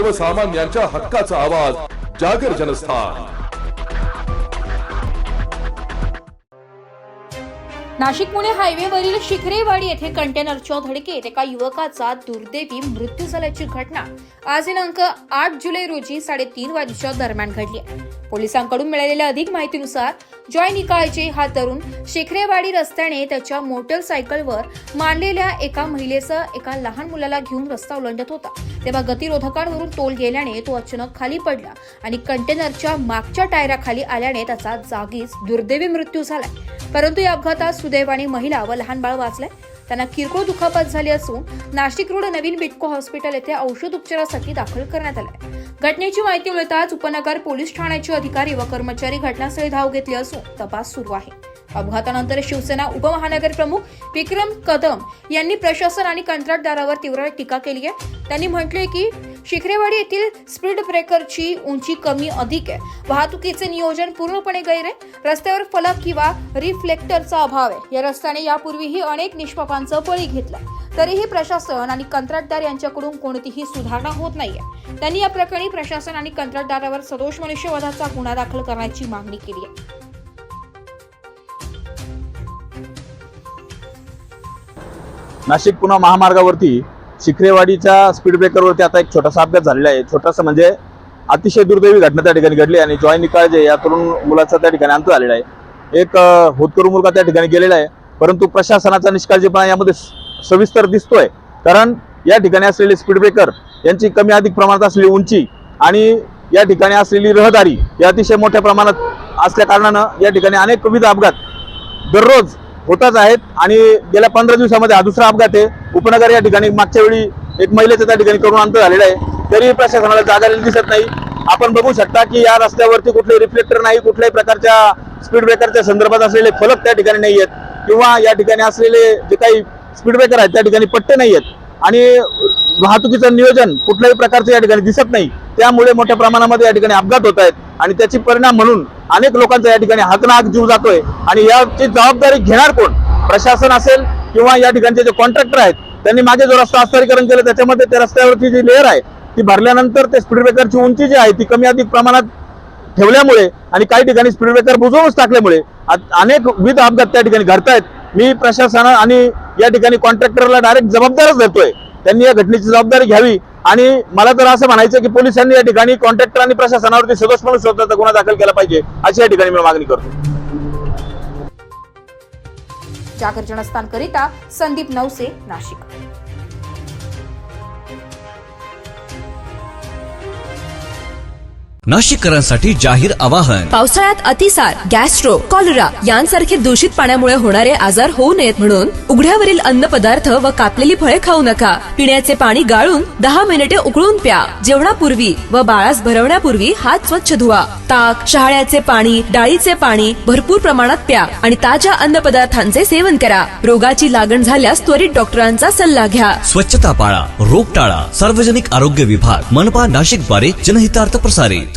सर्वसामान्यांच्या हक्काचा आवाज जागर जनस्थान। नाशिक पुणे हायवेवरील शिखरेवाडी येथे कंटेनरच्या धडकेत एका युवकाचा दुर्दैवी मृत्यू झाल्याची घटना आज दिनांक 8 जुलै रोजी 3:30 वाजेच्या दरम्यान घडली आहे। पोलिसांकडून मिळालेल्या अधिक माहितीनुसार जॉय निकाळजे हा तरुण शिखरेवाडी रस्त्याने त्याच्या मोटरसायकलवर मांडलेल्या एका महिलेसह एका लहान मुलाला घेऊन रस्ता ओलांडत होता, तेव्हा गतिरोधकांवरून तोल गेल्याने तो अचानक खाली पडला आणि कंटेनरच्या मागच्या टायराखाली आल्याने त्याचा जागीच दुर्दैवी मृत्यू झाला। परंतु या अपघातात सुदैवाने महिला व लहान बाळ वाचले। त्यांना किरकोळ दुखापत झाली असून नाशिक रोड नवीन बिटको हॉस्पिटल येथे औषध उपचारासाठी दाखल करण्यात आले। घटनेची माहिती मिळताच उपनगर पोलीस ठाण्याचे अधिकारी व कर्मचारी घटनास्थळी धाव घेतली असून तपास सुरू आहे। अपघातानंतर शिवसेना उपमहानगर प्रमुख विक्रम कदम यांनी प्रशासन आणि कंत्राटदारावर तीव्र टीका केली आहे। त्यांनी म्हटले की शिखरेवाडी येथील स्पीड ब्रेकरची उंची कमी अधिक आहे, वाहतुकीचे नियोजन पूर्णपणे गैर आहे, रस्त्यावर फलक किंवा रिफ्लेक्टरचा अभाव आहे। या रस्त्याने यापूर्वीही अनेक निष्पापांचा बळी घेतला, तरीही प्रशासन आणि कंत्राटदार यांच्याकडून कोणतीही सुधारणा होत नाहीये। त्यांनी या प्रकरणी प्रशासन आणि कंत्राटदारावर सदोष मनुष्यवधाचा गुन्हा दाखल करण्याची मागणी केली आहे। नाशिक पुणे महामार्गावरती शिखरेवाडीच्या स्पीड ब्रेकरवरती आता एक छोटासा अपघात झालेला आहे। छोटासा म्हणजे अतिशय दुर्दैवी घटना त्या ठिकाणी घडली आणि जॉय निकाळजे या तरुण मुलाचा त्या ठिकाणी अंत झालेला आहे। एक होतकरू मुलगा त्या ठिकाणी गेलेला आहे, परंतु प्रशासनाचा निष्काळजीपणा यामध्ये सविस्तर दिसतोय। कारण या ठिकाणी असलेले स्पीड ब्रेकर यांची कमी अधिक प्रमाणात असलेली उंची आणि या ठिकाणी असलेली रहदारी या अतिशय मोठ्या प्रमाणात असल्या कारणानं या ठिकाणी अनेक विविध अपघात दररोज होतच आहेत आणि गेल्या 15 दिवसामध्ये हा दुसरा अपघात आहे। उपनगर या ठिकाणी मागच्या वेळी एक महिलेचा त्या ठिकाणी करून अंत झालेला आहे, तरी प्रशासनाला जागा दिसत नाही। आपण बघू शकता की या रस्त्यावरती कुठले रिफ्लेक्टर नाही, कुठल्याही प्रकारच्या स्पीड ब्रेकरच्या संदर्भात असलेले फलक त्या ठिकाणी नाही आहेत किंवा या ठिकाणी असलेले जे काही स्पीड ब्रेकर आहेत त्या ठिकाणी पट्टे नाही आहेत आणि वाहतुकीचं नियोजन कुठल्याही प्रकारचं या ठिकाणी दिसत नाही। त्यामुळे मोठ्या प्रमाणामध्ये या ठिकाणी अपघात होत आहेत आणि त्याची परिणाम म्हणून अनेक लोकांचा या ठिकाणी हातनाक जीव जातोय आणि याची जबाबदारी घेणार कोण? प्रशासन असेल किंवा या ठिकाणचे जे कॉन्ट्रॅक्टर आहेत त्यांनी मागे जो रस्ता हस्तांतरीकरण केलं त्याच्यामध्ये त्या रस्त्यावरची जी लेअर आहे ती भरल्यानंतर ते स्पीड ब्रेकरची उंची जी आहे ती कमी अधिक प्रमाणात ठेवल्यामुळे आणि काही ठिकाणी स्पीड ब्रेकर बुजवूनच टाकल्यामुळे अनेक विविध अपघात त्या ठिकाणी घडतायत। मी प्रशासन आणि या ठिकाणी कॉन्ट्रॅक्टरला डायरेक्ट जबाबदारच धरतोय, त्यांनी या घटनेची जबाबदारी घ्यावी आणि मला तर असं म्हणायचं की पोलिसांनी या ठिकाणी कॉन्ट्रॅक्टर आणि प्रशासनावरती सदोष मनुष्यवधाचा गुन्हा दाखल केला पाहिजे, अशी या ठिकाणी मी मागणी करतो। जागर जनस्थानकरिता संदीप नवसे, नाशिक। नाशिककरांसाठी जाहीर आवाहन। पावसाळ्यात अतिसार, गॅस्ट्रो, कॉलरा यांसारखे दूषित पाण्यामुळे होणारे आजार होऊ नयेत म्हणून उघड्यावरील अन्नपदार्थ व कापलेली फळे खाऊ नका। पिण्याचे पाणी गाळून 10 मिनिटे उकळून प्या। जेवणापूर्वी व बाळास भरवण्यापूर्वी हात स्वच्छ धुवा। ताक, शहाळ्याचे पाणी, डाळीचे पाणी भरपूर प्रमाणात प्या आणि ताज्या अन्नपदार्थांचे सेवन करा। रोगाची लागण झाल्यास त्वरित डॉक्टरांचा सल्ला घ्या। स्वच्छता पाळा, रोग टाळा। सार्वजनिक आरोग्य विभाग, मनपा नाशिक द्वारे जनहितार्थ प्रसारित।